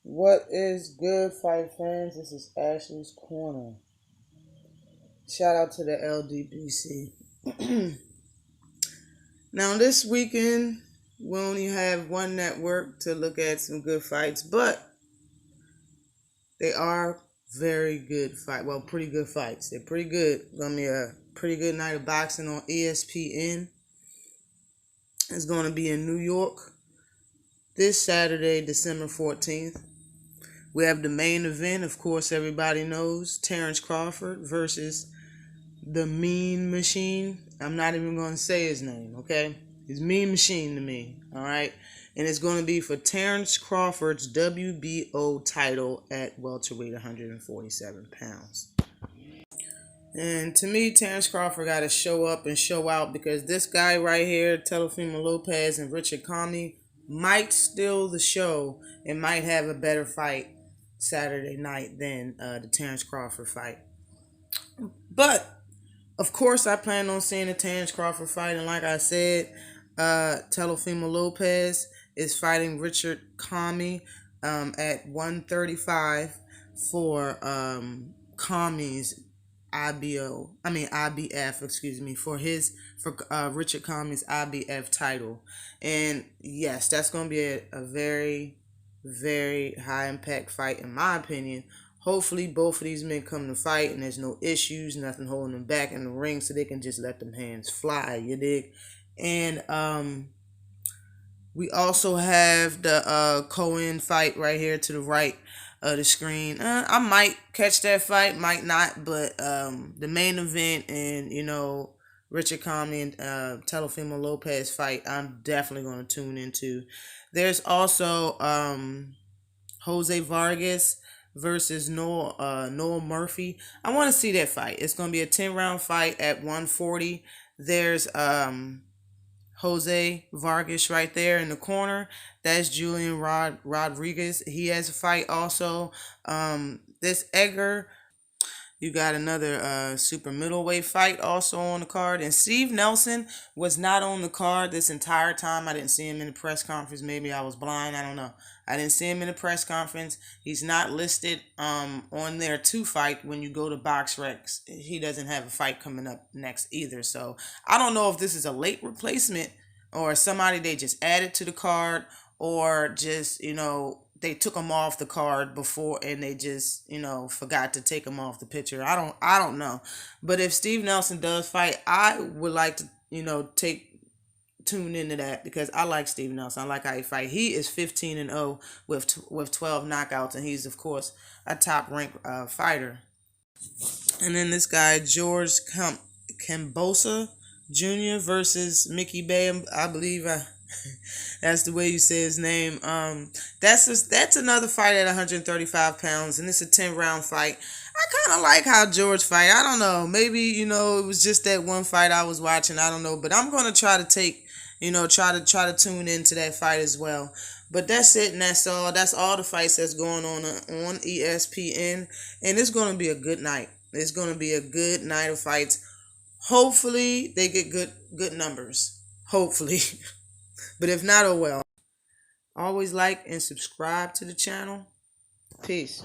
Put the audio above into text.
What is good, fight fans? This is Ashley's Corner. Shout out to the LDBC. Now, this weekend, we only have one network to look at some good fights, but they are very good fight. Well, pretty good fights. They're pretty good. Gonna be a pretty good night of boxing on ESPN. It's gonna be in New York this Saturday, December 14th. We have the main event, of course, everybody knows, Terrence Crawford versus the Mean Machine. I'm not even going to say his name, okay? He's Mean Machine to me, all right? And it's going to be for Terrence Crawford's WBO title at welterweight 147 pounds. And to me, Terrence Crawford got to show up and show out because this guy right here, Teofimo Lopez and Richard Comey, might steal the show and might have a better fight Saturday night than the Terrence Crawford fight. But of course, I plan on seeing the Terrence Crawford fight, and like I said, Teofimo Lopez is fighting Richard Comey at 135 for Comey's IBF, excuse me, for Richard Comey's IBF title. And yes, that's going to be a very, very high impact fight in my opinion. Hopefully both of these men come to fight and there's no issues, nothing holding them back in the ring, so they can just let them hands fly, you dig? And we also have the Cohen fight right here to the right of the screen. I might catch that fight, might not, but the main event and, Richard Comey and Teofimo Lopez fight, I'm definitely going to tune into. There's also Jose Vargas versus Noah Murphy. I want to see that fight. It's going to be a 10-round fight at 140. There's Jose Vargas right there in the corner. That's Julian Rodriguez. He has a fight also. This Edgar, you got another super middleweight fight also on the card. And Steve Nelson was not on the card this entire time. I didn't see him in the press conference. Maybe I was blind. I don't know. I didn't see him in the press conference. He's not listed on there to fight when you go to BoxRec. He doesn't have a fight coming up next either. So I don't know if this is a late replacement or somebody they just added to the card or just, they took him off the card before and they just, forgot to take him off the picture. I don't know. But if Steve Nelson does fight, I would like to, tune into that because I like Steve Nelson. I like how he fight. He is 15-0 with 12 knockouts, and he's of course a top ranked fighter. And then this guy George Cambosa Jr. versus Mickey Bay, I believe. That's the way you say his name. That's another fight at 135 pounds, and it's a 10-round fight. I kind of like how George fight. I don't know. Maybe, it was just that one fight I was watching. I don't know. But I'm going to try to try to tune into that fight as well. But that's it, and that's all. That's all the fights that's going on ESPN. And it's going to be a good night. It's going to be a good night of fights. Hopefully, they get good numbers. Hopefully. But if not, oh well. Always like and subscribe to the channel. Peace.